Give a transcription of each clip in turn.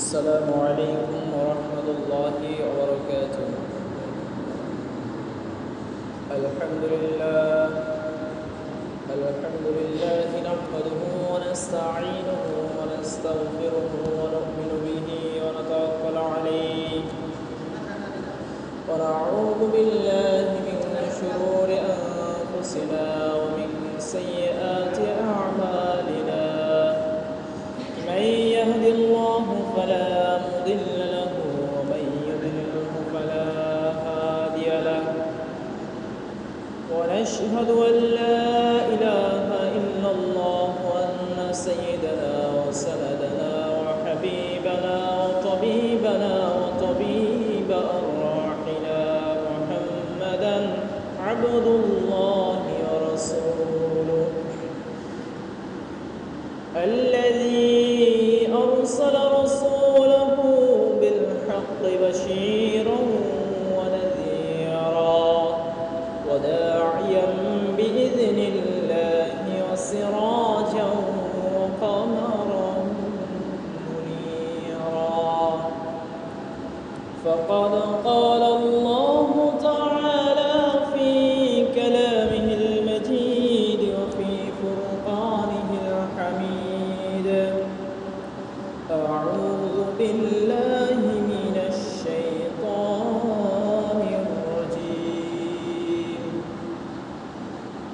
السلام عليكم ورحمة الله وبركاته. الحمد لله نحمده ونستعينه ونستغفره ونؤمن به ونتوكل عليه ونعوذ بالله من شرور أنفسنا ومن سيئات أعمالنا. من يهد الله فلا مضل له ومن يضلله فلا هادي له، ونشهد أن لا إله إلا الله وأن سيدنا وسندنا وحبيبنا وطبيبنا وطبيب أرواحنا محمدا عبد الله ورسوله الذي أرسل رسوله بالحق بشيرا ونذيرا وداعيا بإذن الله وسراجا وقمرا منيرا. فقد قال الله تعالى في كلامه المجيد وفي فرقانه الحميد: أعوذ بالله من الشيطان الرجيم.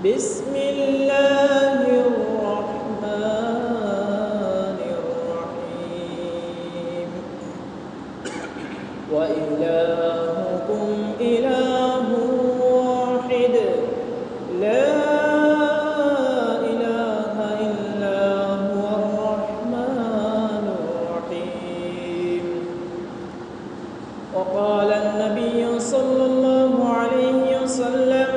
بسم الله الرحمن الرحيم. وإلهكم إله واحد لا إله إلا هو الرحمن الرحيم. وقال النبي صلى الله عليه وسلم: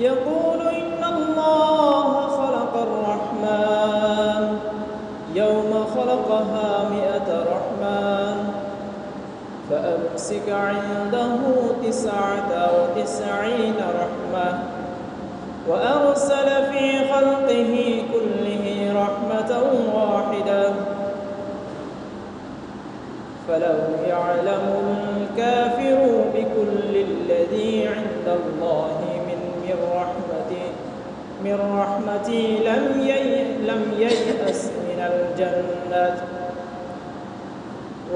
يقول إن الله خلق الرحمن يوم خلقها 100 رحمن، فأمسك عنده 99 رحمة، وأرسل في خلقه كله رحمة واحدة. فلو يعلم الكافر بكل الذي عند الله من رحمتي لم ييأس من الجنة.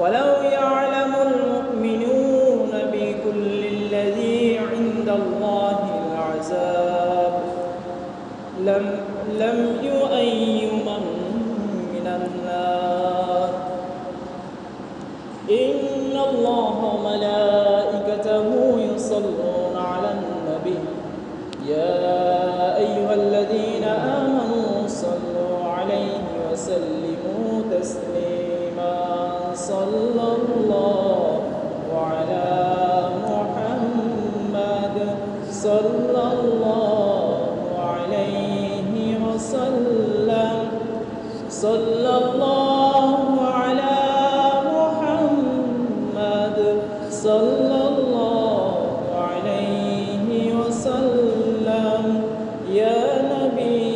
ولو يعلم المؤمنون بكل الذي عند الله العذاب لم يؤيمن من النار. إن الله وملائكته يصلون على النبي يا أيها الذين آمنوا صلوا عليه وسلموا تسليما. صلى الله على محمد صلى الله عليه وسلم. صلى الله على محمد صلى الله عليه وسلم. يا نبي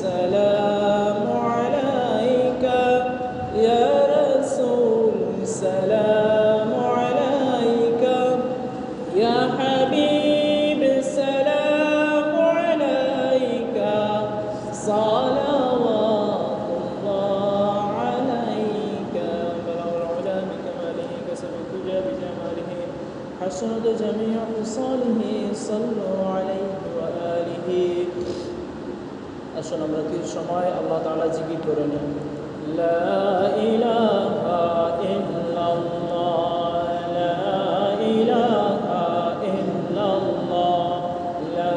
سلام عليك، يا رسول سلام عليك، يا حبيب سلام عليك. صلوات الله عليك. بلغ العلا بكماله كسب الدجى بجماله حسنت جميع خصاله. صلوا عليه وآله. আসুন আমরা কিছু সময় আল্লাহ তাআলা জিকির করে নিই। লা ইলাহা ইল্লাল্লাহ, লা ইলাহা ইল্লাল্লাহ, লা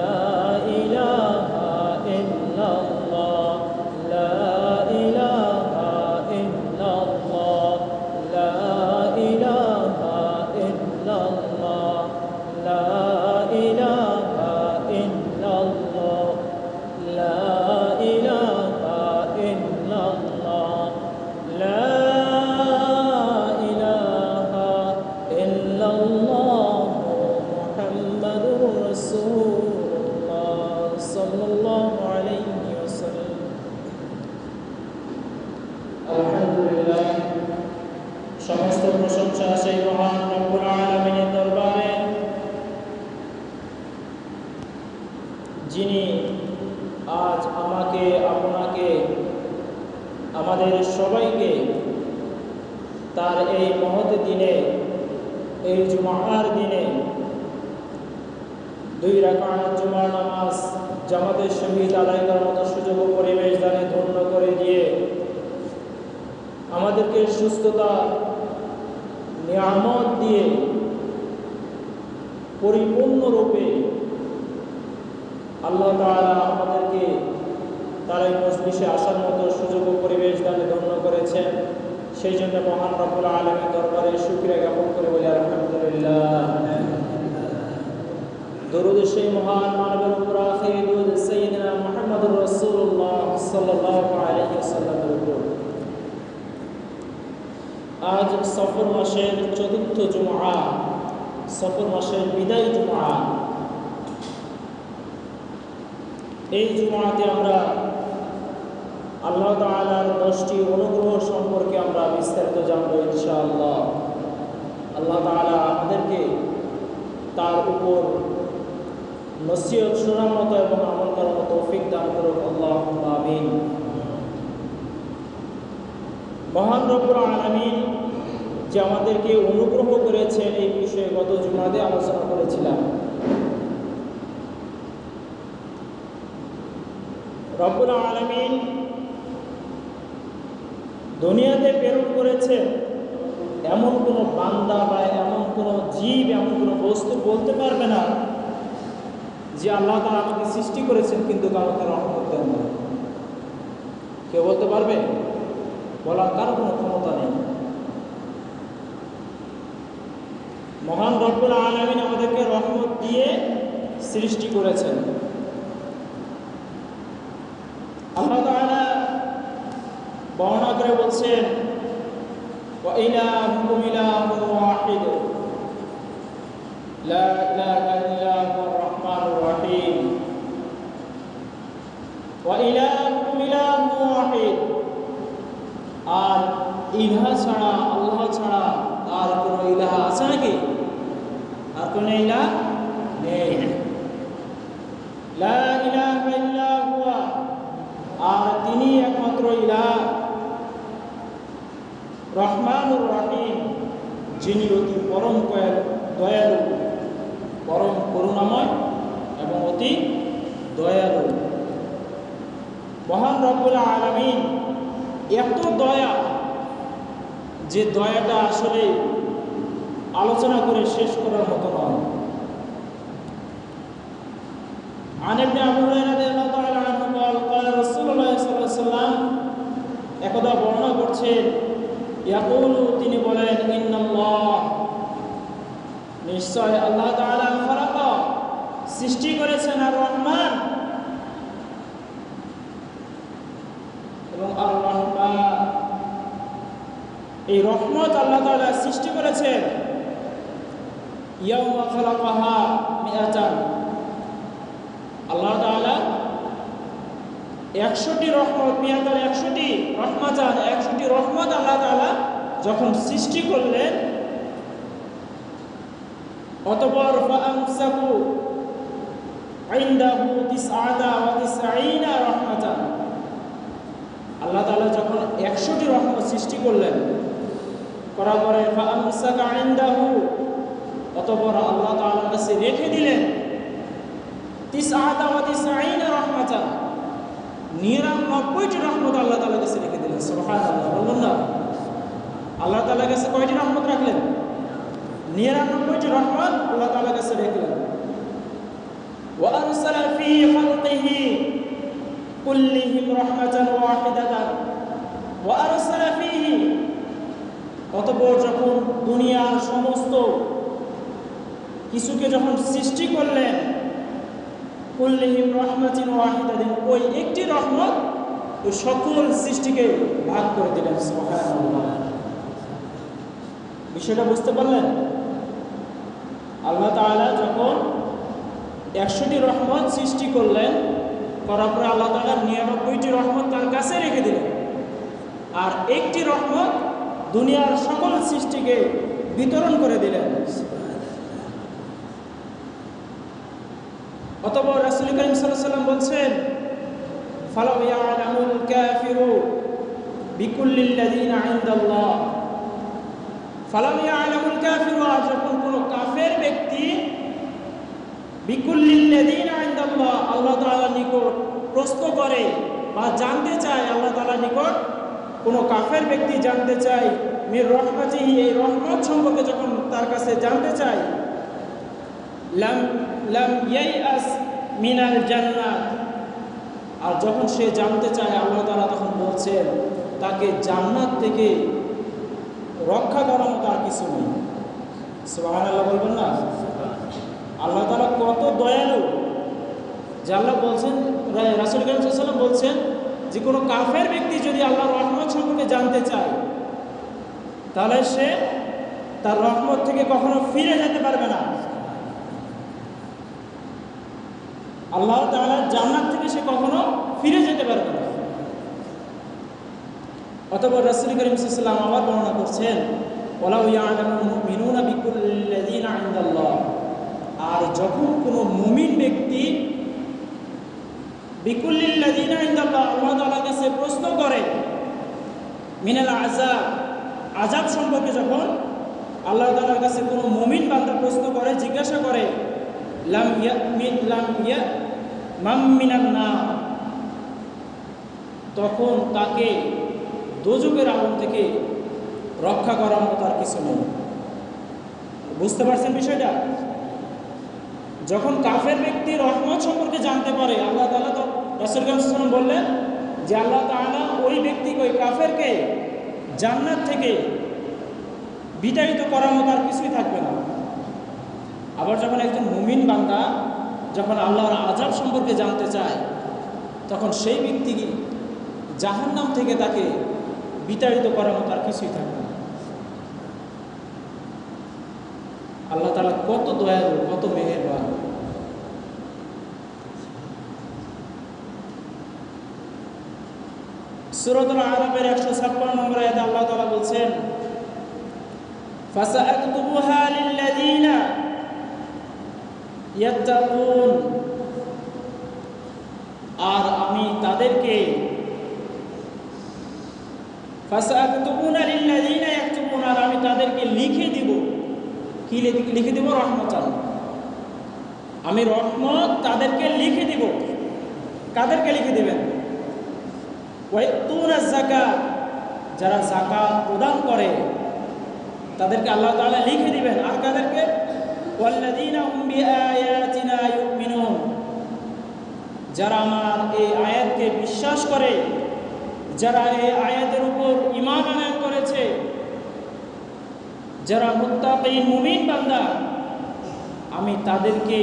ইলাহা ইল্লাল্লাহ, লা ইলাহা ইল্লাল্লাহ, লা ইলাহা ইল্লাল্লাহ, লা ইলাহা ইল্লাল্লাহ, লা ইলাহা ইল্লাল্লাহ, সমস্ত প্রশংসা সেই মহান রব্বুল আলামিনের দরবারে, যিনি আজ আমাকে, আপনাকে, আমাদের সবাইকে তার এই মহৎ দিনে, এই জুমার দিনে 2 রাকাত জুমার নামাজ জামাতের সহিত আদায় করার মতো সুযোগ ও পরিবেশ দানে ধন্য করে দিয়ে আমাদেরকে সুস্থতা নিয়ামত দিয়ে পরিপূর্ণরূপে আল্লাহ তাআলা আমাদেরকে তার এই মজলিসে আসার মতো সুযোগ ও পরিবেশ দানে ধন্য করেছেন। সেই জন্য মহান রব্বুল আলামিনের দরবারে শুকরিয়া জ্ঞাপন করে বলি আলহামদুলিল্লাহ। দরুদ সেই মহান মানবের উপর আখির দরুদ সাইয়্যিদিনা মুহাম্মদুর রাসূলুল্লাহ সাল্লাল্লাহু আলাইহি ওয়াসাল্লামের উপর। আজ সফর মাসের 4th জুমআ, সফর মাসের বিদায় জুমআ। এই জুমআতে আমরা আল্লাহ তাআলার 10টি অনুগ্রহ সম্পর্কে আমরা বিস্তারিত জানবো ইনশাআল্লাহ। আল্লাহ তাআলা আমাদেরকে তার উপর নসিহত শোনার মতো এবং আমল করার মতো তৌফিক দান করুন, আল্লাহুম্মা আমিন। মহান রব্বুল আলামিন যে আমাদেরকে অনুগ্রহ করেছেন এই বিষয়ে গত জুমাতে আলোচনা করেছিলাম। রব্বুল আলামিন দুনিয়াতে প্রেরণ করেছে এমন কোনো বান্দা বা এমন কোনো জীব, এমন কোনো বস্তু বলতে পারবে না যে আল্লাহ তাআলা আমাকে সৃষ্টি করেছেন কিন্তু আমাকে রহমত দেন না। কেউ বলতে পারবে? বলার কারো কোনো ক্ষমতা নেই। মহান রব্বুল আলামিন আমাদেরকে রহমত দিয়ে সৃষ্টি করেছেন। আল্লাহ তাআলা বর্ণনা করে বলছেন, ওয়া ইলাহুকুম ইলাহুন ওয়াহিদ লা ইলাহা ইল্লা হুয়ার রহমানুর রহিম। ওয়া ইলাহুকুম ইলাহুন ওয়াহিদ, আর ইলাহ ছাড়া, আল্লাহ ছাড়া আর কোন ইলাহ আছে নাকি? আর কোন ইলাহ নেই। লা ইলাহা ইল্লা হুয়া, আর তিনি একমাত্র ইলাহ। রহমানুর রহিম, যিনি অতি পরম দয়ালু, পরম করুণাময় এবং অতি দয়ালু। মহান রব্বুল আলামিন এত দয়া যে দয়াটা আসলে আলোচনা করে শেষ করার মতো নয়। عن ابن أبي هريرة رضي الله تعالى عنه قال قال رسول الله صلى الله عليه وسلم, একদা বর্ণনা করছেন, ইয়াকুলু, তিনি বলেন, ইন্নাল্লাহ, নিশ্চয় আল্লাহ তাআলা খালাকা, সৃষ্টি করেছেন আর রহমান এবং আর রহমান, এই রহমত আল্লাহ তাআলা সৃষ্টি করেছেন। ইয়াউমা খালাকাহা মিআতান, আল্লাহ তাআলা 100টি রহমত, মিআতান 100টি রহমাতান, 100টি রহমত আল্লাহ তাআলা যখন সৃষ্টি করলেন, অতঃপর ফাআমসাকু ইনদাহু 99 রহমাতান, আল্লাহ তাআলা যখন 100টি রহমত সৃষ্টি করলেন, করার পরে ফাআমসাকা ইনদাহু, অতঃপর আল্লাহ তাআলার কাছে রেখে দিলেন 99 রহমাতান, 99টি রহমত আল্লাহ তাআলার কাছে রেখে দিলেন। সুবহানাল্লাহ, বলুন না, আল্লাহ তাআলার কাছে কয়টি রহমত রাখলেন? 99টি রহমত আল্লাহ তাআলার কাছে রাখলেন। ওয়া আরসালা ফি খালকিহি কুল্লিহিম রাহমাতান ওয়াহিদাতান ওয়া আরসালা ফিহি, অতঃপর যখন দুনিয়ার সমস্ত কিছুকে যখন সৃষ্টি করলেন, কুল্লিহিম রাহমাতান ওয়াহিদাতান, ওই একটি রহমত ওই সকল সৃষ্টিকে ভাগ করে দিলেন। সুবহানাল্লাহ, বিষয়টা বুঝতে পারলেন? আল্লাহ তাআলা যখন 100টি রহমত সৃষ্টি করলেন, করার পরে আল্লাহ তাআলা 99টি রহমত তার কাছে রেখে দিলেন, আর একটি রহমত দুনিয়ার সকল সৃষ্টিকে বিতরণ করে দিলেন। অতঃপর রাসূল করিম সাল্লাল্লাহু আলাইহি ওয়াসাল্লাম বলছেন, ফালাউ ইয়ালামুল কাফিরু বিকুল্লিল্লাযিনা ইনদাল্লাহ, ফালাউ ইয়ালামুল কাফিরু, যখন কোনো কাফের ব্যক্তি বিকুল্লিল্লাযিনা ইনদাল্লাহ, আল্লাহ তাআলার নিকট প্রশ্ন করে বা জানতে চায়, আল্লাহ তাআলার নিকট কোনো কাফের ব্যক্তি জানতে চায় মির রহমাতিহি, এই রহমত সম্পর্কে যখন তার কাছে জানতে চায়, লাম ইয়াইআস মিনাল জান্নাত, আর যখন সে জানতে চায় আল্লাহ তাআলা তখন বলছেন তাকে জান্নাত থেকে রক্ষা করার মতো আর কিছু নেই। সুবহানাল্লাহ বলবেন না? আল্লাহ তাআলা কত দয়ালু যে আল্লাহ বলছেন, রাসূল করিম সাল্লাল্লাহু আলাইহি ওয়াসাল্লাম বলছেন যে কোনো কাফের ব্যক্তি যদি আল্লাহর রহমত সম্পর্কে জানতে চায় তাহলে সে তার রহমত থেকে কখনো ফিরে যেতে পারবে না। আল্লাহ তাআলার জান্নাত থেকে সে কখনো ফিরে যেতে পারবে না। অতঃপর রাসূল করিম সাল্লাল্লাহু আলাইহি ওয়াসাল্লাম আবার বর্ণনা করছেন, ওয়ালাউ ইয়ালামুল মুমিনুনা বিকুল্লিল্লাযিনা ইনদাল্লাহ, আর যখন কোনো মুমিন ব্যক্তি বিকুল্লিল্লাযিনা ইনদাল্লাহ, আল্লাহ তাআলার কাছে প্রশ্ন করে মিনাল আযাব, আযাব সম্পর্কে যখন আল্লাহ তাআলার কাছে কোনো মুমিন বান্দা প্রশ্ন করে, জিজ্ঞাসা করে, লাম মিনান নার, তখন তাকে দোজখের আগুন থেকে রক্ষা করার মতো আর কিছু নেই। বুঝতে পারছেন বিষয়টা? যখন কাফের ব্যক্তি রহমত সম্পর্কে জানতে পারে, আল্লাহ তাআলা তো রাসূল সাল্লাল্লাহু আলাইহি ওয়াসাল্লাম বললেন যে আল্লাহ তাআলা ওই ব্যক্তিকে, ওই কাফেরকে জান্নাত থেকে বিতাড়িত করার মতো আর কিছুই থাকবে না। আবার যখন একজন মুমিন বান্দা যখন আল্লাহর আযাব সম্পর্কে জানতে চায় তখন সেই ব্যক্তি জাহান্নাম থেকে তাকে বিতাড়িত করার মতো আর কিছুই থাকবে না। আল্লাহ তাআলা কত দয়ালু, কত মেহেরবান। সূরাতুল আরাফের 156 নম্বর আয়াতে আল্লাহ তাআলা বলছেন, ফাসাআকতুবুহা লিল্লাযিনা ইয়াত্তাকুন, আর আমি তাদেরকে, ফাসাআকতুবুনা লিল্লাযিনা ইয়াকতুবুন, আর আমি তাদেরকে লিখে দিব। কি লিখে দিব? রহমতান। আমি রহমত তাদেরকে লিখে দিব। কাদেরকে লিখে দিবেন? ওয়াইতুনাজ যাকাত, যারা যাকাত প্রদান করে তাদেরকে আল্লাহ তাআলা লিখে দিবেন। আর কাদেরকে? ওয়াল্লাযীনা হুম বিআয়াতিনা ইউমিনুন, যারা আমার এই আয়াতকে বিশ্বাস করে, যারা এই আয়াতের উপর ঈমান আনয়ন করেছে, যারা মুত্তাকিন মুমিন বান্দা, আমি তাদেরকে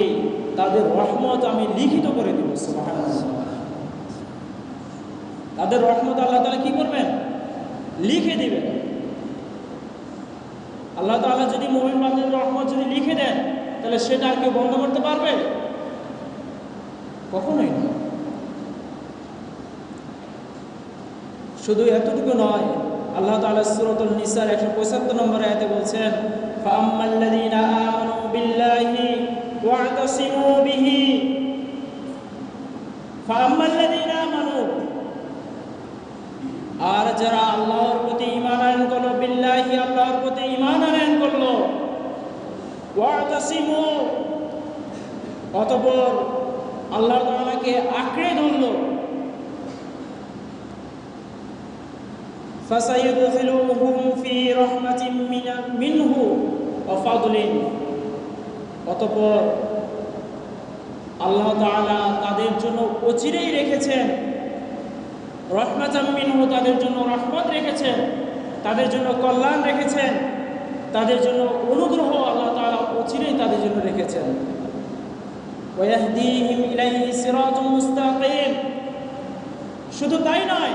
তাদের রহমত আমি লিখিত করে দেব। সুবহানাল্লাহ। তাদের রহমত আল্লাহ তাআলা কি করবেন? লিখে দিবেন। আল্লাহ তাআলা যদি মুমিন বান্দাদের রহমত যদি লিখে দেন তাহলে সেটা আর কেউ বন্ধ করতে পারবে? কখনোই না। শুধু এতটুকু নয়, আল্লাহ তাআলা সূরাতুন নিসার 175 নম্বর আয়াতে বলছেন, ফাআম্মাল্লাযীনা আমানু বিল্লাহি ওয়া'তাসিমু বিহি, ফাআম্মাল্লাযীনা আমানু, আর যারা আল্লাহর প্রতি ঈমান আনয়ন করলো, বিল্লাহি, আল্লাহর প্রতি ঈমান আনয়ন করলো, ওয়া'তাসিমু, অতঃপর আল্লাহ তাআলাকে আঁকড়ে ধরলো, ফাসাইয়ুদখিলুহুম ফি রাহমাতিন মিনহু ওয়া ফাদলিন, অতঃপর আল্লাহ তাআলা তাদের জন্য অচিরেই রেখেছেন রহমাতাম মিনহু, তাদের জন্য রহমত রেখেছেন, তাদের জন্য কল্যাণ রেখেছেন, তাদের জন্য অনুগ্রহ আল্লাহ তাআলা অচিরেই তাদের জন্য রেখেছেন। ওয়া ইয়াহদিহিম ইলাইহি সিরাতুম মুস্তাকিম, শুধু তাই নয়,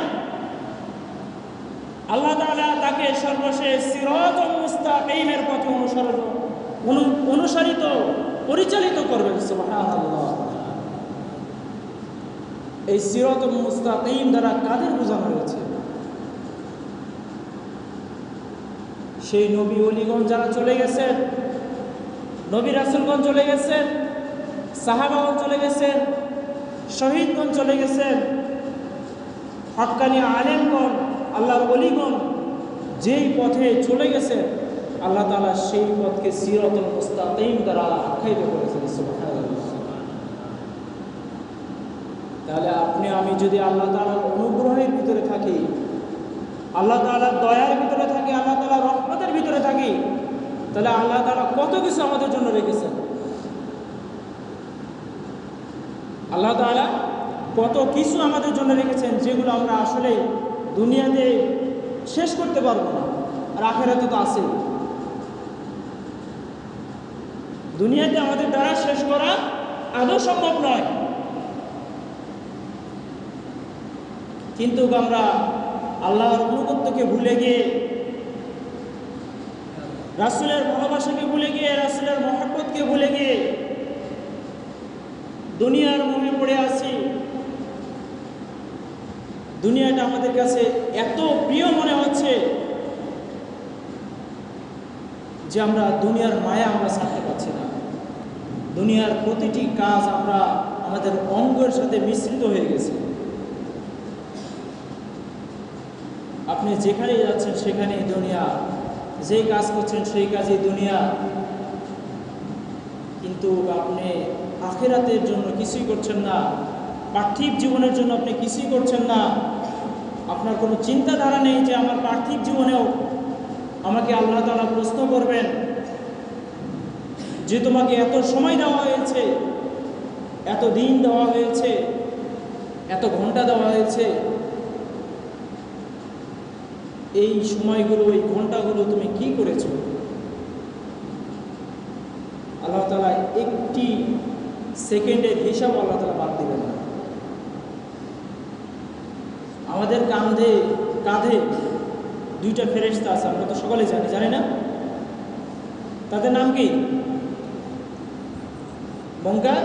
আল্লাহ তাআলা তাকে সর্বশেষ সিরাতুম মুস্তাকিমের পথে অনুসরিত পরিচালিত করবেন। সুবহানাল্লাহ। এই সিরাতুল মুস্তাকিম দ্বারা কাদের বোঝানো হয়েছে? সেই নবী ওলিগণ যারা চলে গেছেন, নবী রাসূলগণ চলে গেছেন, সাহাবাগণ চলে গেছেন, শহীদগণ চলে গেছেন, হক্কানি আলেমগণ, আল্লাহর ওলিগণ যেই পথে চলে গেছেন, আল্লাহ তাআলা সেই পথকে সিরাতুল মুস্তাকিম দ্বারা আখ্যায়িত করেছেন। সুবহানাল্লাহ। তাহলে আপনি আমি যদি আল্লাহ তাআলার অনুগ্রহের ভিতরে থাকি, আল্লাহ তাআলার দয়ার ভিতরে থাকি, আল্লাহ তাআলার রহমতের ভিতরে থাকি, তাহলে আল্লাহ তাআলা কত কিছু আমাদের জন্য রেখেছেন। আল্লাহ তাআলা কত কিছু আমাদের জন্য রেখেছেন, যেগুলো আমরা আসলে দুনিয়াতে শেষ করতে পারবো না, আর আখিরাতে তো আছে। দুনিয়াতে আমাদের দ্বারা শেষ করা আদৌ সম্ভব নয়, কিন্তু আমরা আল্লাহর অনুগত্যকে ভুলে গিয়ে, রাসূলের ভালোবাসাকে ভুলে গিয়ে, রাসূলের মহব্বতকে ভুলে গিয়ে দুনিয়ার মোহে পড়ে আছি। দুনিয়াটা আমাদের কাছে এত প্রিয় মনে হচ্ছে যে আমরা দুনিয়ার মায়া আমরা ছাড়তে পারছি না। দুনিয়ার প্রতিটি কাজ আমরা আমাদের অঙ্গের সাথে মিশ্রিত হয়ে গেছে। আপনি যেখানেই যাচ্ছেন সেখানেই দুনিয়া, যেই কাজ করছেন সেই কাজেই দুনিয়া, কিন্তু আপনি আখিরাতের জন্য কিছুই করছেন না, পার্থিব জীবনের জন্য আপনি কিছুই করছেন না। আপনার কোনো চিন্তাধারা নেই যে আমার পার্থিব জীবনেও আমাকে আল্লাহ তাআলা প্রশ্ন করবেন যে তোমাকে এত সময় দেওয়া হয়েছে, এত দিন দেওয়া হয়েছে, এত ঘন্টা দেওয়া হয়েছে, এই সময়গুলো, এই ঘন্টাগুলো তুমি কি করেছো? আল্লাহ তাআলা একটি সেকেন্ডের হিসাব আল্লাহ তাআলা বাদ দিবেন না। আমাদের কাঁধে দুইটা ফেরেশতা আছে, আমরা তো সকলে জানি না? তাদের নাম কি? মুনকার।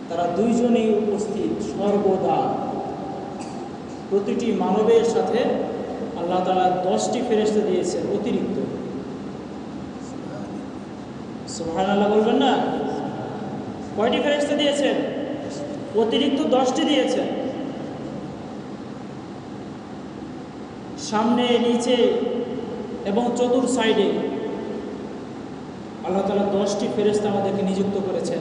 তারা দুইজনেই উপস্থিত সর্বদা। প্রতিটি মানবের সাথে আল্লাহ তাআলা 10টি ফেরেশতা দিয়েছেন অতিরিক্ত। সুবহানাল্লাহ বলবেন না? কয়টি ফেরেশতা দিয়েছেন? অতিরিক্ত 10টি দিয়েছেন। সামনে, নিচে এবং চতুর সাইডে আল্লাহ তাআলা 10টি ফেরেশতা আমাদেরকে নিযুক্ত করেছেন।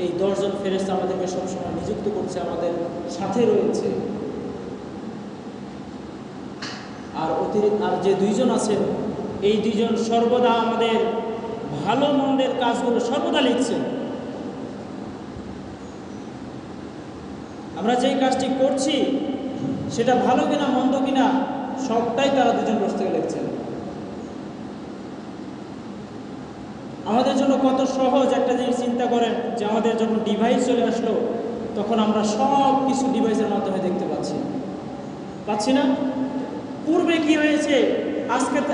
এই 10 জন ফেরেশতা আমাদেরকে সবসময় নিযুক্ত করছে, আমাদের সাথে রয়েছে। আর যে দুইজন আছেন, এই দুইজন সর্বদা আমাদের ভালো মন্দের কাজগুলো সর্বদা লিখছেন। আমরা যেই কাজটি করছি সেটা ভালো কিনা মন্দ কিনা সবটাই তারা দুজন বসে থেকে লিখছেন। আমাদের জন্য কত সহজ একটা জিনিস চিন্তা করেন, যে আমাদের যখন ডিভাইস চলে আসলো তখন আমরা সব কিছু ডিভাইসের মাধ্যমে দেখতে পাচ্ছি না? পূর্বে কি হয়েছে,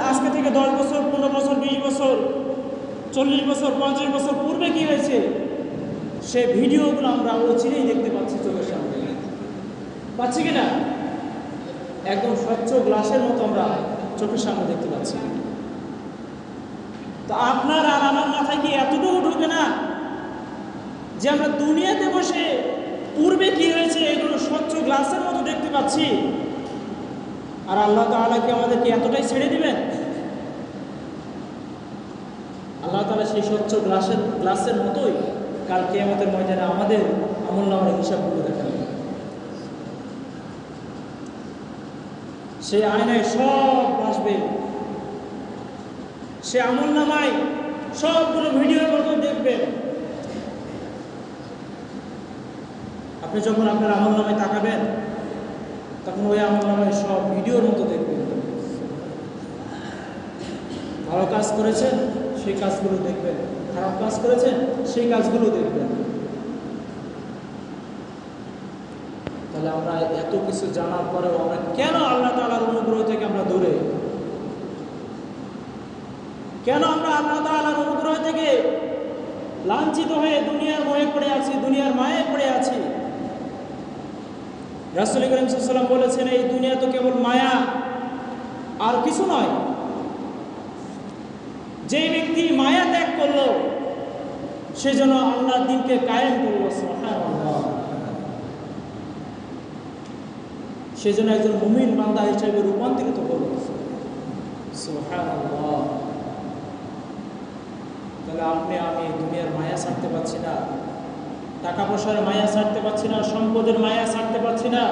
আজকে থেকে 10 বছর, 15 বছর, 20 বছর, 40 বছর, 50 বছর পূর্বে কি হয়েছে, সে ভিডিওগুলো আমরা অচিরেই দেখতে পাচ্ছি চোখের সামনে। পাচ্ছি কিনা? একদম স্বচ্ছ গ্লাসের মতো আমরা চোখের সামনে দেখতে পাচ্ছি। তো আপনার আর আমার মাথায় কি এতটুকু ঢুকে না যে আমরা দুনিয়াতে বসে পূর্বে কি হয়েছে এগুলো স্বচ্ছ গ্লাসের মতো দেখতে পাচ্ছি, আর আল্লাহ তাআলা কি আমাদেরকে এতটাই ছেড়ে দিবেন? আল্লাহ তাআলা সেই স্বচ্ছ গ্লাসের মতোই কাল কিয়ামতের ময়দানে আমাদের আমলনামার হিসাবগুলো দেখাবেন। সেই আয়নায় সব আসবে, সে আমলনামায় সবগুলো ভিডিওর মতো দেখবেন। আপনি যখন আপনার আমলনামায় তাকাবেন তখন ওই আমলনামায় সব ভিডিওর মতো দেখবেন। ভালো কাজ করেছেন সেই কাজগুলো দেখবেন, খারাপ কাজ করেছেন সেই কাজগুলো দেখবেন। তাহলে আমরা এত কিছু জানার পরেও আমরা কেন আল্লাহ তাআলার অনুগ্রহ থেকে আমরা দূরে? কেন আমরা আল্লাহ তাআলার অনুগ্রহ থেকে লাঞ্ছিত হয়ে দুনিয়ার মোহে পড়ে আছি, দুনিয়ার মায়ে পড়ে আছি? রাসূল করিম সাল্লাল্লাহু আলাইহি ওয়াসাল্লাম বলেছেন, এই দুনিয়া তো কেবল মায়া, কিছু নয়। যে ব্যক্তি মায়া ত্যাগ করলো সে যেন আল্লাহর দ্বীনকে কায়েম করলো, সুবহানাল্লাহ। সে যেন একজন মুমিন বান্দা হিসেবে রূপান্তরিত হলো, সুবহানাল্লাহ। তাহলে আপনি আমি দুনিয়ার মায়া ছাড়তে পারছি না, টাকা পয়সার মায়া ছাড়তে পারছি না, সম্পদের মায়া ছাড়তে পারছি না।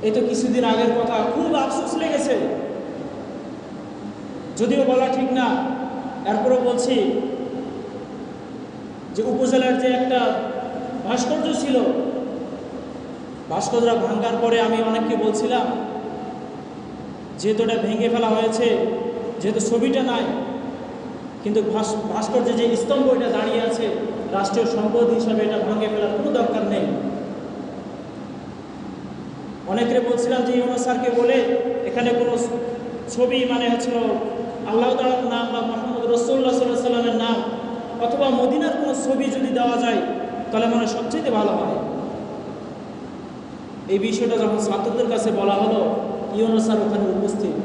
এই তো কিছুদিন আগের কথা, খুব আফসোস লেগেছে, যদিও বলা ঠিক না, এরপরও বলছি যে উপজেলার যে একটা ভাস্কর্য ছিল, ভাস্কর্য ভাঙ্গার পরে আমি অনেককে বলছিলাম যেহেতু এটা ভেঙে ফেলা হয়েছে, যেহেতু ছবিটা নাই, কিন্তু ভাস্কর্যে যে স্তম্ভ এটা দাঁড়িয়ে আছে, রাষ্ট্রীয় সম্পদ হিসাবে এটা ভাঙে ফেলার কোনো দরকার নেই। অনেকে বলছিলাম যে ইউনূস স্যারকে বলে এখানে কোনো ছবি মানে হচ্ছিল আল্লাহ তাআলার নাম বা মুহাম্মদ রাসূলুল্লাহ সাল্লাল্লাহু আলাইহি ওয়াসাল্লামের নাম অথবা মদিনার কোনো ছবি যদি দেওয়া যায় তাহলে মানে সবচেয়ে ভালো হয়। এই বিষয়টা যখন ছাত্রদের কাছে বলা হলো, ইউনূস স্যার ওখানে উপস্থিত।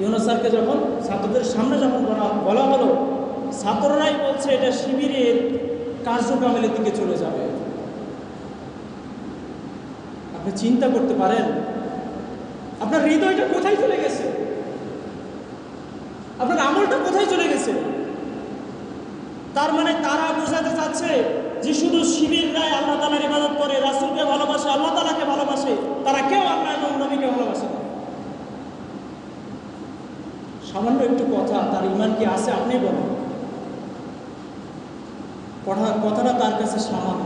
ইউনূস স্যারকে যখন ছাত্রদের সামনে যখন বলা হলো, ছাত্ররাই বলছে এটা শিবিরের কার্যক্রমের দিকে চলে যাবে। আপনি চিন্তা করতে পারেন আপনার হৃদয়টা কোথায় চলে গেছে, আপনার আমলটা কোথায় চলে গেছে। তার মানে তারা বোঝাতে চাচ্ছে যে শুধু শিবিররাই আল্লাহ তাআলার ইবাদত করে, রাসূলকে ভালোবাসে, আল্লাহ তাআলাকে ভালোবাসে, তারা কেউ আল্লাহ এবং নবীকে ভালোবাসে না। সামান্য একটু কথা, তার ঈমান কি আছে আপনি বলেন? কথাটা তার কাছে সামান্য,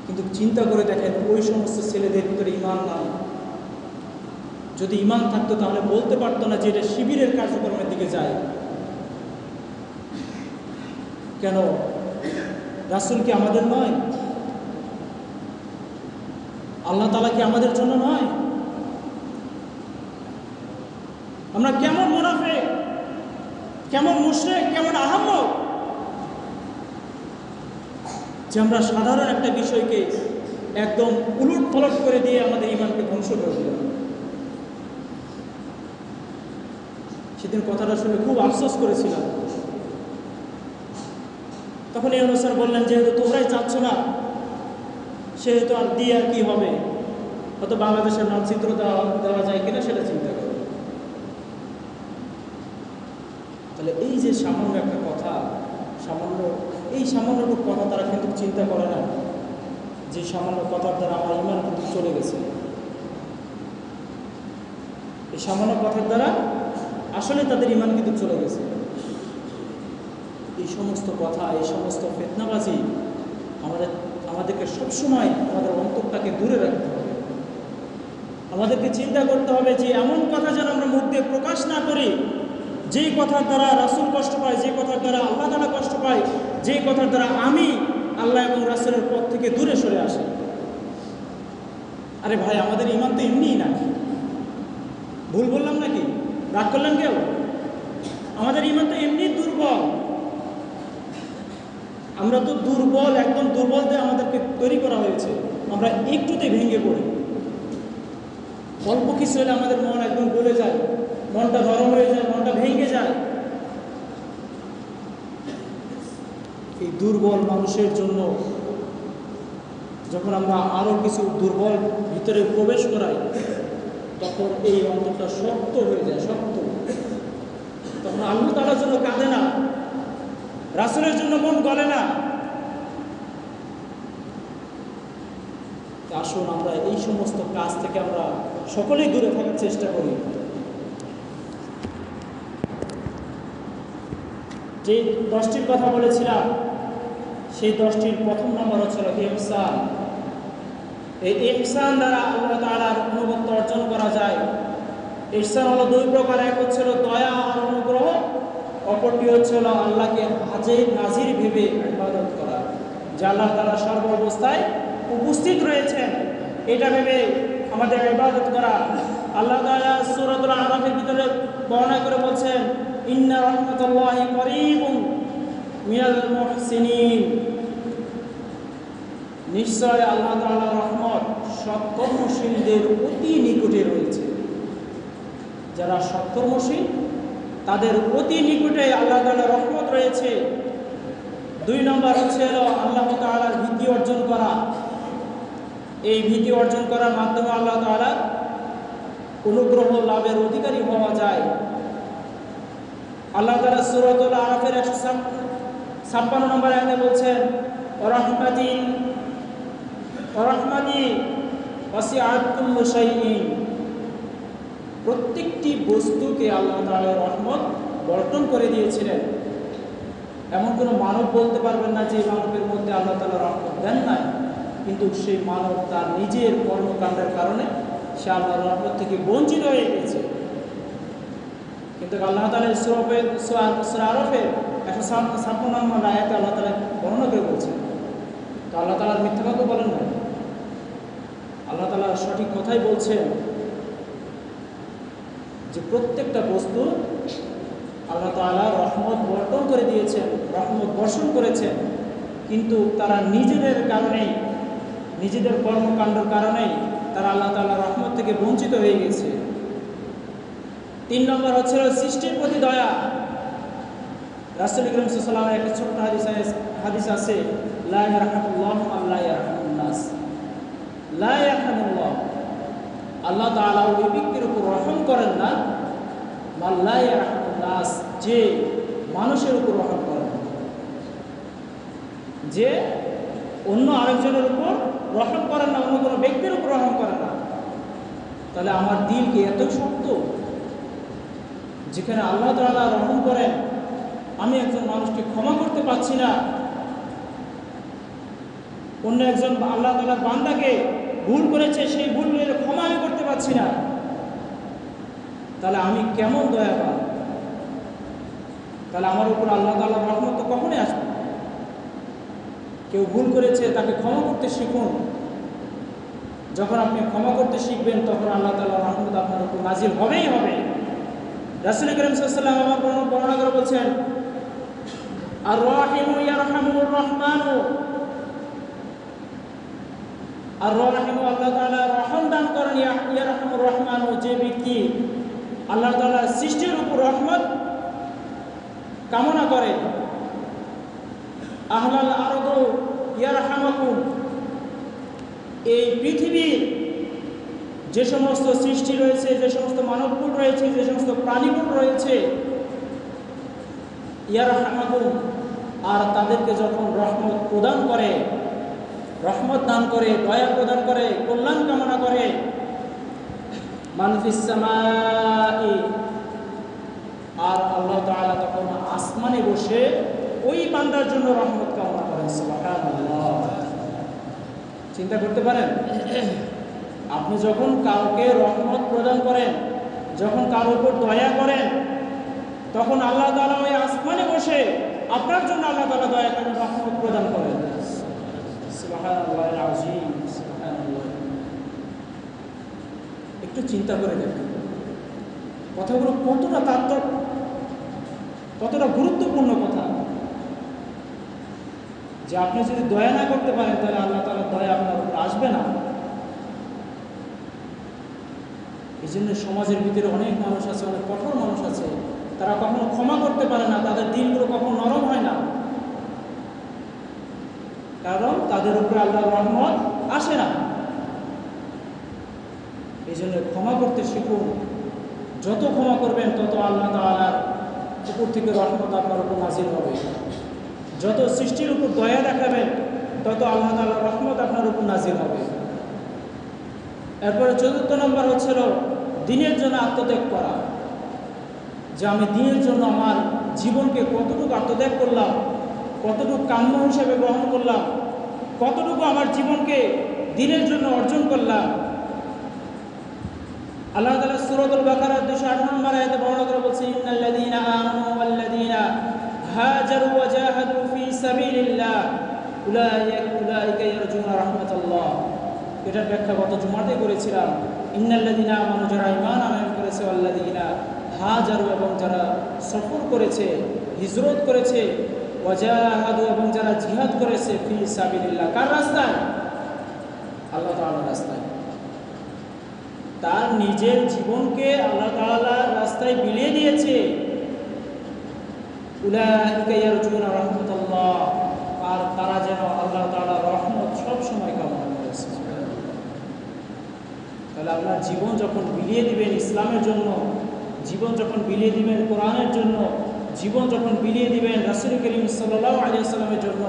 কিন্তু চিন্তা করে দেখেন ওই সমস্ত ছেলেদের ভিতরে ঈমান নাই। যদি ঈমান থাকতো তাহলে বলতে পারতো না যে এটা শিবিরের কার্যক্রমের দিকে যায়। কেন? রাসূল কি আমাদের নয়? আল্লাহ তাআলা কি আমাদের জন্য নয়? আমরা কেমন মুনাফিক, কেমন মুশরিক, কেমন আহাম্মক যে আমরা সাধারণ একটা বিষয়কে একদম উলট পালট করে দিয়ে আমাদের ঈমানকে ধ্বংস করে দিলাম। সেদিন কথাটা শুনে খুব আফসোস করেছিলাম। তখন ইউনূস স্যার বললেন, যেহেতু তোমরাই চাচ্ছ না সেহেতু আর দিয়ে আর কি হবে, হয়তো বাংলাদেশের মানচিত্র দেওয়া যায় কিনা সেটা চিন্তা করো। তাহলে এই যে সামান্য একটা কথা, এই সামান্যটুকু কথা তারা কিন্তু চিন্তা করে না যে সামান্য কথার দ্বারা আমার ঈমান কিন্তু চলে গেছে। এই সামান্য কথার দ্বারা আসলে তাদের ঈমান কিন্তু চলে গেছে। এই সমস্ত কথা, এই সমস্ত ফিতনাবাজি আমাদেরকে সবসময় আমাদের অন্তরটাকে দূরে রাখতে হবে। আমাদেরকে চিন্তা করতে হবে যে এমন কথা যেন আমরা মুখ দিয়ে প্রকাশ না করি যেই কথার দ্বারা রাসূল কষ্ট পায়, যে কথার দ্বারা আল্লাহ তাআলা কষ্ট পায়, যে কথার দ্বারা আমি আল্লাহ এবং রাসূলের পথ থেকে দূরে সরে আসি। আরে ভাই, আমাদের ঈমান তো এমনিই নাকি? ভুল বললাম নাকি? রাগ করলেন কেউ? আমাদের ঈমান তো এমনি দুর্বল। আমরা তো দুর্বল, একদম দুর্বল দিয়ে আমাদেরকে তৈরি করা হয়েছে। আমরা একটুতে ভেঙে পড়ি, অল্প কিছু হলে আমাদের মন একদম গলে যায়, মনটা নরম হয়ে যায়, মনটা ভেঙে যায়। এই দুর্বল মানুষের জন্য যখন আমরা আরো কিছু দুর্বল ভিতরে প্রবেশ করাই তখন এই অন্তরটা শক্ত হয়ে যায়, শক্ত। তখন আল্লাহ তাআলার জন্য কাঁদে না, রাসূলের জন্য মন গলে না। আসুন আমরা এই সমস্ত কাজ থেকে আমরা সকলেই দূরে থাকার চেষ্টা করি। যে 10টির কথা বলেছিলাম সেই 10টির প্রথম নম্বর হচ্ছে ইহসান। এই ইহসান দ্বারা আল্লাহ তাআলার অনুগত্য অর্জন করা যায়। ইহসান হলো দুই প্রকার, এক হচ্ছে দয়া আর অনুগ্রহ, অপরটি হচ্ছে আল্লাহকে হাজির নাজির ভেবে ইবাদত করা, যে আল্লাহ তাআলা সর্ব অবস্থায় উপস্থিত রয়েছেন এটা ভেবে আমাদের ইবাদত করা। আল্লাহ তাআলা সূরাতুল আরাফের ভিতরে বর্ণনা করে বলছেন, ইন্না রাহমাতাল্লাহি করিবুন মিনাল মুহসিনিন, নিশ্চয় আল্লাহ তাআলার রহমত সৎকর্মশীলদের অতি নিকটে রয়েছে। যারা সৎকর্মশীল তাদের অতি নিকটে আল্লাহ তাআলার রহমত রয়েছে। 2 নম্বর হচ্ছে আল্লাহ তাআলার ভীতি অর্জন করা। এই ভীতি অর্জন করার মাধ্যমে আল্লাহ তাআলার অনুগ্রহ লাভের অধিকারী হওয়া যায়। আল্লাহ তাআলা সূরাতুল আরাফের 156 নম্বর আয়াতে বলছেন, রাহমাতি ওয়াসিআত কুল্লা শাইইন। প্রত্যেকটি বস্তুকে আল্লাহ তাআলার রহমত বর্তন করে দিয়েছিলেন। এমন কোনো মানব বলতে পারবেন না যে মানবের মধ্যে আল্লাহ তাআলার রহমত দেন নাই, কিন্তু সেই মানব তার নিজের কর্মকাণ্ডের কারণে সে আল্লাহর রহমত থেকে বঞ্চিত হয়ে গেছে। কিন্তু আল্লাহ তাআলা সূরা আরাফের 156 নম্বর আয়াতে আল্লাহ তাআলা বর্ণনা করে বলছেন। তো আল্লাহ তাআলার মিথ্যা কথা বলেন না, আল্লাহ তাআলা সঠিক কথাই বলছেন যে প্রত্যেকটা বস্তু আল্লাহ তাআলা রহমত বর্তন করে দিয়েছেন, রহমত বর্ষণ করেছেন, কিন্তু তারা নিজেদের কারণেই, নিজেদের কর্মকাণ্ডের কারণেই তারা আল্লাহ তাআলার রহমত থেকে বঞ্চিত হয়ে গেছে। 3 নম্বর হচ্ছে সৃষ্টির প্রতি দয়া। রাসূল করিম সাল্লাল্লাহু আলাইহি ওয়াসাল্লামের একটা ছোট্ট হাদিস আছে, লা ইয়ারহামুল্লাহু মান লা ইয়ারহামুন নাস। লা ইয়ারহামুল্লাহ, আল্লাহ তাআলা ওই ব্যক্তির উপর রহম করেন না, মান লা ইয়ারহামুন নাস, যে মানুষের উপর রহম করেন না, যে অন্য আরেকজনের উপর রহম করেন না, অন্য কোনো ব্যক্তির উপর রহম করেন না। তাহলে আমার দিল কি এত শক্ত যেখানে আল্লাহ তাআলা রহম করেন, আমি একজন মানুষকে ক্ষমা করতে পারছি না, অন্য একজন আল্লাহ তাআলার বান্দাকে ভুল করেছে, সেই ভুলের ক্ষমা আমি করতে পারছি না, তাহলে আমি কেমন দয়াবান? তাহলে আমার উপর আল্লাহ তাআলার রহমত তো কখনোই আসবে না। কেউ ভুল করেছে তাকে ক্ষমা করতে শিখুন। যখন আপনি ক্ষমা করতে শিখবেন তখন আল্লাহ তাআলার রহমত আপনার উপর নাজিল হবেই হবে। রাসূল করিম সাল্লাল্লাহু আলাইহি ওয়াসাল্লাম আমার বর্ণনা করে বলছেন, আর রাহিমু ইয়ারহামুর রহমানু। আর রাহিমু, আল্লাহ তাআলা রহম দান করেন, ইয়ারহামুর রহমানু, যে ব্যক্তি আল্লাহ তাআলার সৃষ্টির উপর রহমত কামনা করে। আহলাল আরদু ইয়ারহামাকুম, এই পৃথিবীর যে সমস্ত সৃষ্টি রয়েছে, যে সমস্ত মানবকুল রয়েছে, যে সমস্ত প্রাণীকুল রয়েছে, ইয়ারহামাকুম, আর তাদেরকে যখন রহমত প্রদান করে, রহমত দান করে, দয়া প্রদান করে, কল্যাণ কামনা করে, মান ফিস সামাই, আর আল্লাহ তাআলা তখন আসমানে বসে ওই বান্দার জন্য রহমত কামনা করেন। সুবহানাল্লাহ, চিন্তা করতে পারেন, আপনি যখন কাউকে রহমত প্রদান করেন, যখন কারোর উপর দয়া করেন, তখন আল্লাহ তাআলা ওই আসমানে বসে আপনার জন্য আল্লাহ তাআলা দয়া করেন, রহমত প্রদান করেন। সুবহানাল্লাহিল আযীম, সুবহানাল্লাহ। একটু চিন্তা করে দেখুন কথাগুলো কতটা তাৎপর্য, কতটা গুরুত্বপূর্ণ কথা, যে আপনি যদি দয়া না করতে পারেন তাহলে আল্লাহ তাআলার দয়া আপনার উপর আসবে না। এই জন্য সমাজের ভিতরে অনেক মানুষ আছে, অনেক কঠোর মানুষ আছে, তারা কখনো ক্ষমা করতে পারে না, তাদের দিলগুলো কখনো নরম হয় না, কারণ তাদের উপরে আল্লাহর রহমত আসে না। এই জন্য ক্ষমা করতে শিখুন। যত ক্ষমা করবেন তত আল্লাহ তাআলার উপর থেকে রহমত আপনার উপর নাজিল হবে। যত সৃষ্টির উপর দয়া দেখাবেন তত আল্লাহ তাআলার রহমত আপনার উপর নাজিল হবে। এরপরে 4 নম্বর হচ্ছিল দ্বীনের জন্য আত্মত্যাগ করা, যে আমি দ্বীনের জন্য আমার জীবনকে কতটুকু আত্মত্যাগ করলাম, কতটুকু কাম্য হিসেবে গ্রহণ করলাম, কতটুকু আমার জীবনকে দ্বীনের জন্য অর্জন করলাম। আল্লাহ তাআলা সূরাতুল বাকারার 208 নম্বর আয়াতে বর্ণনা করে বলছে, ইন্নাল্লাযীনা আমানু ওয়াল্লাযীনা হাজারু ওয়া জাহাদু ফি সাবিলিল্লাহ উলাইকা ইয়ারজুনা রাহমাতাল্লাহ। এটার ব্যাখ্যা গত জুমাতে করেছিলাম। ইন্নাল্লাযীনা আমানু, যারা ঈমান আনয়ন করেছে, ওয়াল্লাযীনা হাজারু, এবং যারা সফর করেছে, হিজরত করেছে, ওয়া জাহাদু, এবং যারা জিহাদ করেছে, ফি সাবিলিল্লাহ, কার রাস্তায়? আল্লাহ তাআলার রাস্তায়, তার নিজের জীবনকে আল্লাহ তাআলার রাস্তায় বিলিয়ে দিয়েছে। উলাইকা ইয়ারজুনা রাহমাতাল্লাহ, আর তারা যেন আল্লাহ তাআলার রহমত সব সময় কামনা করে। তাহলে আপনার জীবন যখন বিলিয়ে দিবেন ইসলামের জন্য, জীবন যখন বিলিয়ে দিবেন কোরআনের জন্য, জীবন যখন বিলিয়ে দিবেন রাসূল করিম সাল্লাল্লাহু আলাইহি ওয়াসাল্লামের জন্য,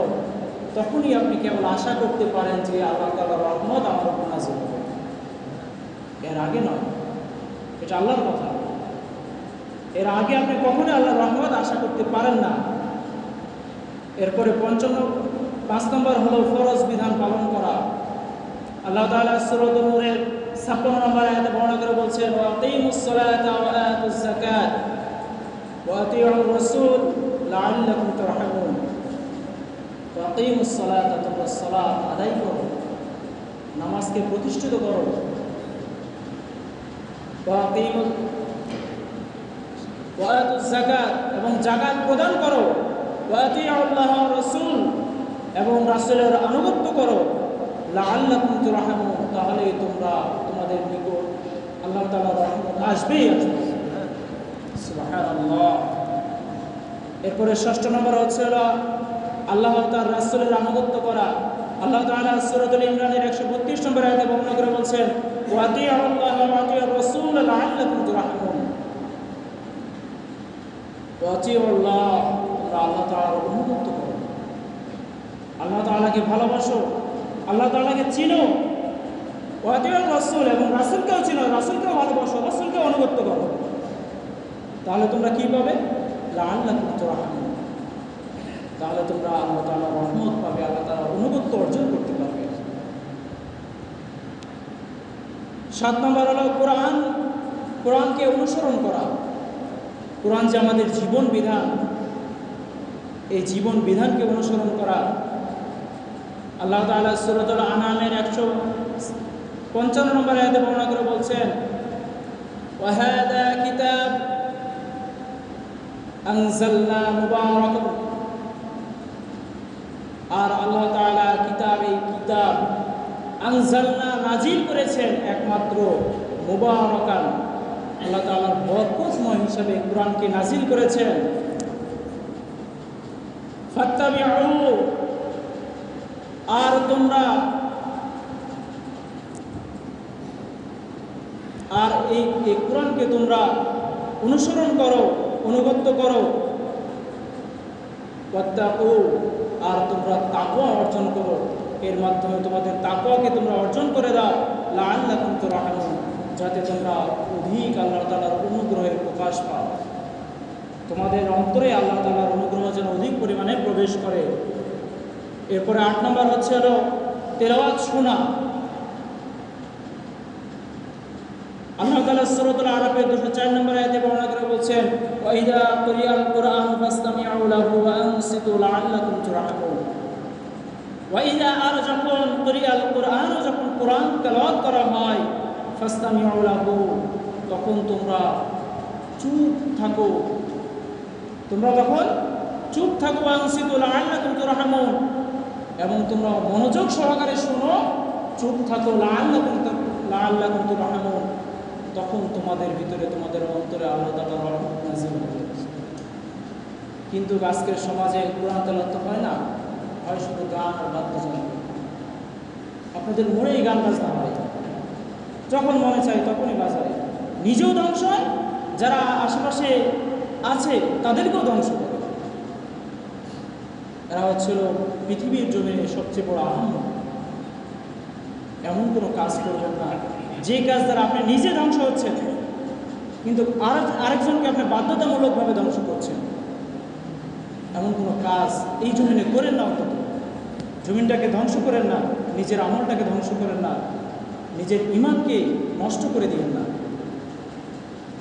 তখনই আপনি কেবল আশা করতে পারেন যে আল্লাহ তাআলার রহমত আমার উপর নাযিল হবে। এর আগে নয়, এটা আল্লাহর কথা। এর আগে আপনি কখনোই আল্লাহর রহমত আশা করতে পারেন না। এরপরে 5 নম্বর হলো ফরজ বিধান পালন করা। আল্লাহ তাআলা সূরা নূরের 56 নম্বর আয়াতে বর্ণনা করে বলছেন, ওয়া আকিমুস সালাতা ওয়া আতুজ যাকাত ওয়া আতিউর রাসূল লাআল্লাকুম তুরহামুন। ওয়া আকিমুস সালাতা, তোমরা সালাত আদায় করো, নামাজকে প্রতিষ্ঠিত করো। ওয়া আতুজ যাকাত, এবং যাকাত প্রদান করো। ওয়া আতিউল্লাহ ওয়া রাসূল, এবং রাসূলের আনুগত্য করো। লাআল্লাকুম তুরহামুন, তাহলে তোমরা তোমাদের নিকট আল্লাহ তাআলার রহমত আসবেই আসবে। সুবহানাল্লাহ। এরপরে 6 নম্বর হচ্ছে আল্লাহ তাআলার রাসূলের আনুগত্য করা। আল্লাহ তাআলা সূরাতুল ইমরানের 132 নম্বর আয়াতে বর্ণনা করে বলছেন, ওয়া আতিউল্লাহ ওয়া আতিউর রাসূল লাআল্লাকুম তুরহামুন। ওয়া আতিউল্লাহ, তোমরা আল্লাহ তাআলার আনুগত্য করো, আল্লাহ তাআলাকে ভালোবাসো, আল্লাহ তাআলাকে চিনো। ওয়া আতিউর রাসূল, এবং রাসূলকেও চিনো, রাসূলকেও ভালোবাসো, রাসূলকেও আনুগত্য করো। তাহলে তোমরা কি পাবে? লাআল্লাকুম তুরহামুন, তাহলে তোমরা আল্লাহ তাআলার রহমত পাবে, আল্লাহ তাআলার আনুগত্য অর্জন করতে পারবে। 7 নম্বর হলো কোরআনকে অনুসরণ করা। কোরআন যে আমাদের জীবন বিধান, এই জীবন বিধানকে অনুসরণ করা। আল্লাহ তাআলা সূরাতুল আনআমের 155 নম্বর আয়াতে বর্ণনা করে বলছেন, ওয়া হাযা কিতাব আনজালনা মুবারাকুন, আর আল্লাহ তাআলা এই কিতাব আনজালনা নাজিল করেছেন একমাত্র মুবারাকান, আল্লাহ তাআলার বরকতময় হিসাবে কোরআনকে নাজিল করেছেন। ফাত্তাবিউ, আর তোমরা এই কোরআনকে তোমরা অনুসরণ করো, অনুগত্য করো। ওয়াত্তাকু, আর তোমরা তাকওয়া অর্জন করো, এর মাধ্যমে তোমাদের তাকওয়াকে তোমরা অর্জন করে দাও। লাআল্লাকুম তুরহামুন, যাতে তোমরা অধিক আল্লাহ তাআলার অনুগ্রহের প্রকাশ পাও, তোমাদের অন্তরে আল্লাহ তাআলার অনুগ্রহ যেন অধিক পরিমাণে প্রবেশ করে। এরপরে 8 নম্বর হচ্ছে তেলাওয়াত শোনা। আল্লাহ তাআলা সূরাতুল আরাফের 204 নম্বর আয়াতে বর্ণনা করে বলছেন, ওয়া ইযা কুরিআল কুরআন ফাসতামিউ লাহু ওয়া আনসিতু লাআল্লাকুম তুরহামুন। ওয়া ইযা, আর যখন কুরিআল কুরআন, যখন কোরআন তেলাওয়াত করা হয়, ফাসতামিউ লাহু, তখন তোমরা চুপ থাকো, ওয়া আনসিতু লাআল্লাকুম তুরহামুন, এবং তোমরা মনোযোগ সহকারে শোনো, চুপ থাকো। লাআল্লাকুম তুরহামুন, তখন তোমাদের ভিতরে, তোমাদের অন্তরে আল্লাহ তাআলার রহমত নাযিল হবে। কিন্তু আজকের সমাজে কোরআন তেলাওয়াত হয় না, হয় শুধু গান আর বাদ্যযন্ত্র। আপনাদের মনেই গান বাজনা হয়, যখন মনে চায় তখনই বাজায়, নিজেও ধ্বংস হয়, যারা আশেপাশে আছে তাদেরকেও ধ্বংস করে। এরা হচ্ছিল পৃথিবীর জমিনে সবচেয়ে বড় আহম্মক। এমন কোনো কাজ করবেন না যে কাজ দ্বারা আপনি নিজে ধ্বংস হচ্ছেন, কিন্তু আরেকজনকে আপনি বাধ্যতামূলকভাবে ধ্বংস করছেন। এমন কোনো কাজ এই জমিনে করেন না। অন্তত জমিনটাকে ধ্বংস করেন না, নিজের আমলটাকে ধ্বংস করেন না, নিজের ঈমানকে নষ্ট করে দিবেন না।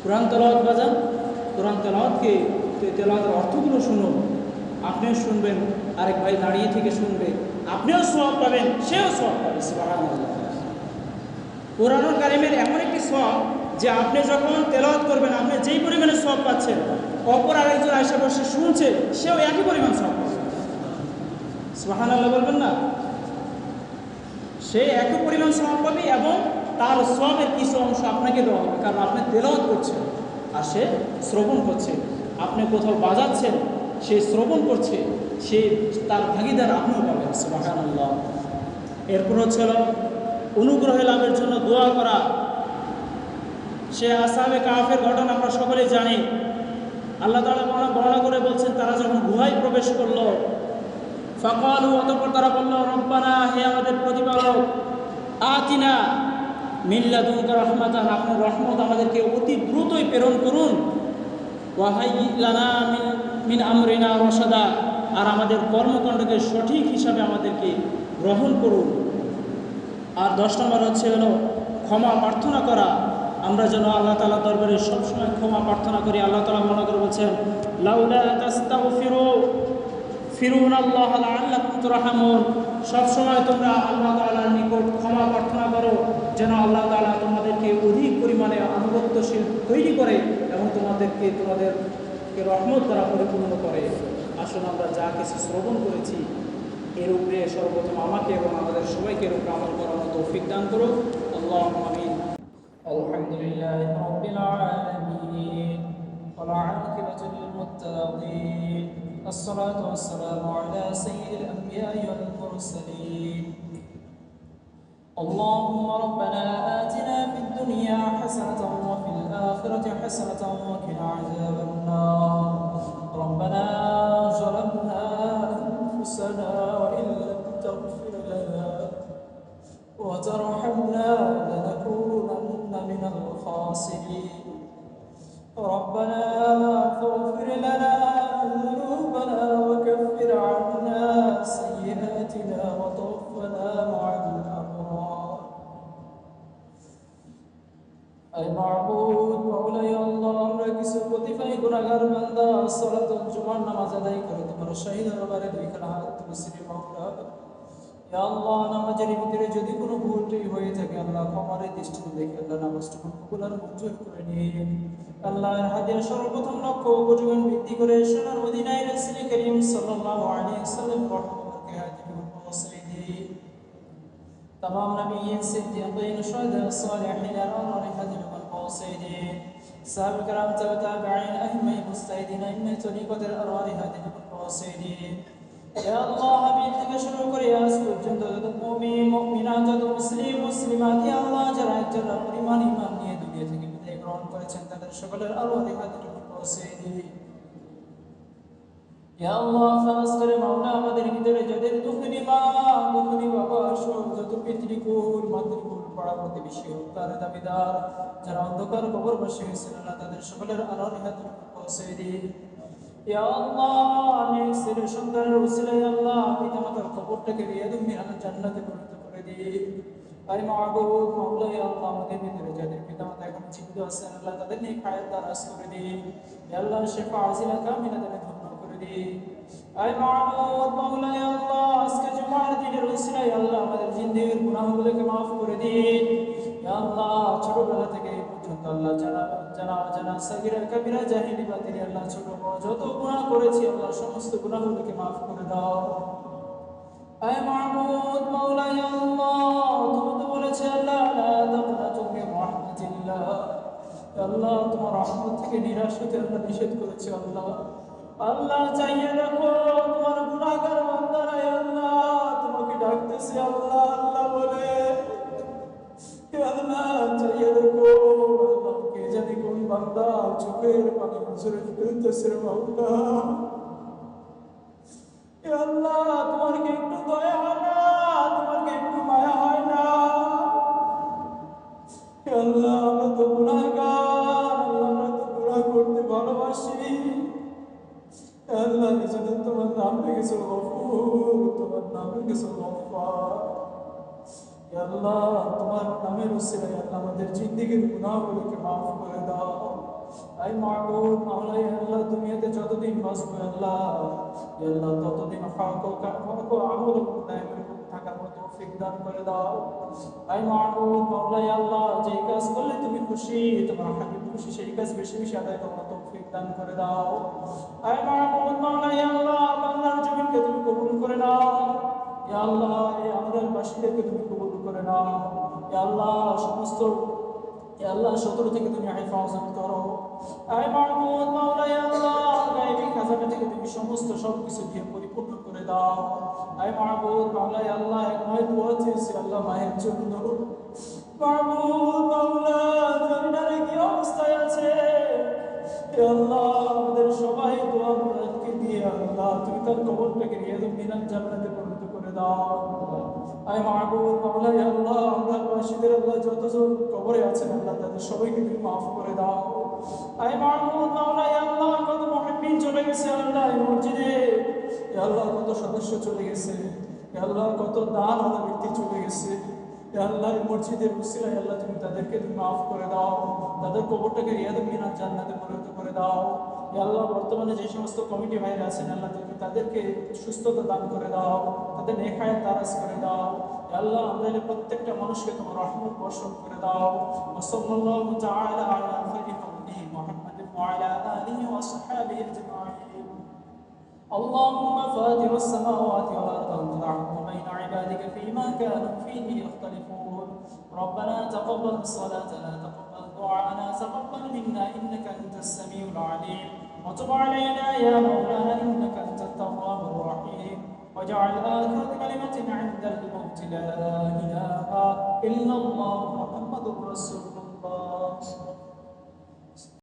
কোরআন তেলাওয়াত বাজান, কোরআন তেলাওয়াতের অর্থগুলো শুনুন। আপনিও শুনবেন, আরেক ভাই দাঁড়িয়ে থেকে শুনবে, আপনিও সওয়াব পাবেন, সেও সওয়াব পাবে। সুবহানাল্লাহ। কোরআনুল কারীমের এমন একটি সওয়াব যে আপনি যখন তেলাওয়াত করবেন, আপনি যেই পরিমাণে সওয়াব পাচ্ছেন, অপর আরেকজন আয়েশা বসে শুনছে, সেও একই পরিমাণ সওয়াব পাচ্ছে। সুবহানাল্লাহ বলবেন না? সে একই পরিমাণ সওয়াব পাবে এবং তার সওয়াবের কিছু অংশ আপনাকে দেওয়া হবে, কারণ আপনি তেলাওয়াত করছেন আর সে শ্রবণ করছে। আপনি কোথাও বাজাচ্ছেন, সে শ্রবণ করছে, সে তার ভাগিদার আপনিও পাবেন। সুবহানাল্লাহ। এরপর হচ্ছে অনুগ্রহ লাভের জন্য দোয়া করা। সে আসহাবে কাহফের ঘটনা আমরা সকলেই জানি। আল্লাহ তাআলা বর্ণনা করে বলছেন, তারা যখন গুহায় প্রবেশ করলো, ফাকালু, অতঃপর তারা বলল, রব্বানা, হে আমাদের প্রতিপালক, আতিনা মিন লাদুনকা রাহমাতান, আপনার রহমত আমাদেরকে অতি দ্রুতই প্রেরণ করুন। ওয়াহাইয়্যি লানা মিন আমরিনা রশাদা, আর আমাদের কর্মকাণ্ডকে সঠিক হিসাবে আমাদেরকে গ্রহণ করুন। আর 10 নম্বর হচ্ছে ক্ষমা প্রার্থনা করা। আমরা যেন আল্লাহ তাআলার দরবারে সবসময় ক্ষমা প্রার্থনা করি। আল্লাহ তাআলা মনে করে বলছেন, লাউলা তাস্তাগফিরুনাল্লাহ লাআল্লাকুম তুরহামুন, সবসময় তোমরা আল্লাহ তাআলার নিকট ক্ষমা প্রার্থনা করো, যেন আল্লাহ তাআলা তোমাদেরকে অধিক পরিমাণে আনুগত্যশীল তৈরি করে এবং তোমাদেরকে রহমত দ্বারা পরিপূর্ণ করে। আসুন আমরা যা কিছু শ্রবণ করেছি এর উপরে সর্বপ্রথম আমাকে এবং আমাদের সবাইকে এর উপরে আমল করার তৌফিক দান করো। আল্লাহুম্মা আমিন। আলহামদুলিল্লাহি রাব্বিল আলামিন ওয়াল আকিবাতু লিল মুত্তাকিন, আসসালাতু ওয়াসসালামু আলা সাইয়্যিদিল আমবিয়া'i ওয়াল মুরসালিন। আল্লাহুম্মা রাব্বানা আতিনা ফিদ দুনিয়া হাসানাতাও ওয়া ফিল আখিরাতি হাসানাতাও ওয়া কিনা আযাবান নার। ربنا ظلمنا أنفسنا وإن لم تغفر لنا وترحمنا لنكونن من الخاسرين. ربنا فاغفر لنا ذنوبنا وكفر عنا سيئاتنا وتوفنا مع الأبرار. أي معبود مولاي الله, আমরা কিছু প্রতিফাই গুনাহগার বান্দা সালাতুল জুমার নামাজ আদায় করে তোমার শাহী দরবারে দুইখানা হাত তুলেছি মাওলা। ইয়া আল্লাহ, নামাজের ভিতরে যদি কোনো ভুল ত্রুটি হয়ে থাকে আল্লাহ ক্ষমার দৃষ্টিতে দেখে আল্লাহ নামাজটা কবুল আর মঞ্জুর করে নিন। আল্লাহর হাদিয়া সর্বপ্রথম লক্ষ্য উপজীবন ভিত্তি করে সোনার মদিনায় রাসূল করিম সাল্লাল্লাহু আলাইহি ওয়াসাল্লাম রহমতকে হাজির পৌঁছে দিন। तमाम नबीयीन सिद्दीकीन शुहदा सालिहीन और हजर والقاصدين سابق کرام تابعین ائمه مجتهدین ائمه طریقت الارواح هادین والقاصدین. ইয়া আল্লাহ, হাবিব থেকে শুরু করে আজ পর্যন্ত যত মুমিন মুমিনাত, যত মুসলিম মুসলিমাত, ইয়া আল্লাহ, যারা যারা পরিমাণ ঈমান নিয়ে দুনিয়া থেকে বিদায় গ্রহণ করেছেন তাদের সকলের আরওয়াহ হাদির والقاصدين. ইয়া আল্লাহ, খাস করে মাওলা আমাদের ভিতরে যাদের দুঃখী মা, দুঃখী বাবা সহ যত পিতৃকুল মাতৃকুল পাড়া প্রতিবেশী তার দাবিদার যারা অন্ধকার কবরবাসী হয়েছেন আল্লাহ তাদের সকলের আরওয়াহ হাদির والقاصدين. ইয়া আল্লাহ, অনেক ছেলে সন্তানের উসিলায় আল্লাহ পিতামাতার কবরটাকে রিয়াদুম মিনাল জান্নাতে পরিণত করে দিন। আই মাবুদ মাওলা, ইয়া আল্লাহ, আমাদের ভিতরে যাদের পিতামাতা এখন জীবিত আছেন আল্লাহ তাদের নেক হায়াত দারাজ করে দিন। ইয়া আল্লাহ, শিফা আজিলা কামিলা দানে ধন্য করে দিন। আই মাবুদ মাওলা, ইয়া আল্লাহ, আজকে জুমার দিনের উসিলায় আল্লাহ আমাদের জিন্দেগির গুনাহগুলোকে মাফ করে দিন। ইয়া আল্লাহ, ছোটবেলা থেকে এই পর্যন্ত আল্লাহ জানা সাগীরা কবিরা জাহিলি বাতিল আল্লাহ ছোট বড় যত গুনাহ করেছি আল্লাহ সমস্ত গুনাহগুলোকে মাফ করে দাও। আয় মাবুদ মাওলা, ইয়া আল্লাহ, তুমি তো বলেছে আল্লাহ লা তাকনাতু মির রাহমাতিল্লাহ, আল্লাহ তোমার রহমত থেকে নিরাশ হতে আল্লাহ নিষেধ করেছে। আল্লাহ আল্লাহ চাইয়ে রাখো তোমার গুনাহগার বান্দারা আল্লাহ তোমাকে ডাকতেছে আল্লাহ আল্লাহ বলে। আল্লাহ চাইয়ে রাখো আল্লাহ, কে জানি কোন বান্দা চোখের পানি মুছরে ফেলতেছে রে মাওলা। আল্লাহ তোমার কি একটু দয়া হয় না, তোমার কি একটু মায়া হয় না? আল্লাহ আমরা তো গুনাহগার, আল্লাহ আমরা তো গুনাহ করতে ভালোবাসি। আল্লাহ নিজেদের তোমার নাম রেখেছো গফুর, তোমার নাম রেখেছো গফফার। আল্লাহ তোমার নামের উসিলায় আল্লাহ আমাদের জিন্দেগির গুনাহগুলোকে মাফ করে দাও। আই মাবুদ মাওলা, আল্লাহ দুনিয়াতে যতদিন বাঁচবো আল্লাহ ততদিন হক ও আমল দায়েমের উপর থাকার মতো তৌফিক দান করে দাও। আই মাবুদ মাওলা, আল্লাহ যে কাজ করলে তুমি খুশি, তোমার হাবিব খুশি, সেই কাজ বেশি বেশি আদায় করার তৌফিক দান করে দাও। আই মাবুদ মাওলা, আল্লাহ বাংলার জমিনকে তুমি কবুল করে নাও। ইয়া আল্লাহ এই আমরার বাসীদেরকে তুমি কবুল করে নাও। ইয়া আল্লাহ সমস্ত আল্লাহ শত্রু থেকে তুমি হেফাজত করো। আয় মাহমুদ মাওলা ইয়া আল্লাহ গায়বী খাজানা থেকে তুমি সমস্ত সবকিছু দিয়ে পরিপূর্ণ করে দাও। আয় মাহমুদ মাওলা ইয়া আল্লাহ এক নয় দোয়া চেয়েছি আল্লাহ মায়ের জন্য। মাহমুদ মাওলা জানি না রে কি অবস্থায় আছে। হে আল্লাহ আমাদের সবাই দোয়া মুরাদকে দিয়ে আল্লাহ তুমি তার কবরটাকে রিয়াজুল মিনান জান্নাতে পরিণত করে দাও। আয় মাহবুব মাওলা ইয়া আল্লাহ আমরা বাসীদের আল্লাহ যতজন কবরে আছেন আল্লাহ তাদের সবাইকে তুমি মাফ করে দাও। আয় মাহবুব মাওলা ইয়া আল্লাহ কত মুহিব্বিন চলে গেছে আল্লাহ এই মসজিদে। ইয়া আল্লাহ কত সদস্য চলে গেছে। ইয়া আল্লাহ কত দান আলা ব্যক্তি চলে গেছে। ইয়া আল্লাহ এই মসজিদের উসিলায় আল্লাহ তুমি তাদেরকে তুমি মাফ করে দাও। তাদের কবরটাকে রিয়াজুল মিনান জান্নাতে পরিণত করে দাও। ইয়া আল্লাহ বর্তমানে যে সমস্ত কমিটি ভাইরা আছেন আল্লাহ তুমি তাদেরকে সুস্থতা দান করে দাও। তাদের নেক হায়াত দারাজ করে দাও। ইয়া আল্লাহ আমাদের প্রত্যেকটা মানুষকে তোমার রহমত বর্ষণ করে দাও। সাল্লাল্লাহু তাআলা আলা খায়রি খালকিহি মুহাম্মাদিন ওয়া আলা আলিহি ওয়া আসহাবিহি আজমাইন। اللهم فاطر السماوات والارض انت تحكم بين عبادك فيما كانوا فيه يختلفون. ربنا تقبل صلاتنا تقبل دعاءنا تقبل منا انك انت السميع العليم وتب علينا يا مولانا انك انت التواب الرحيم. واجعل اخر كلمه عند الموت لا اله الا الله محمد رسول الله.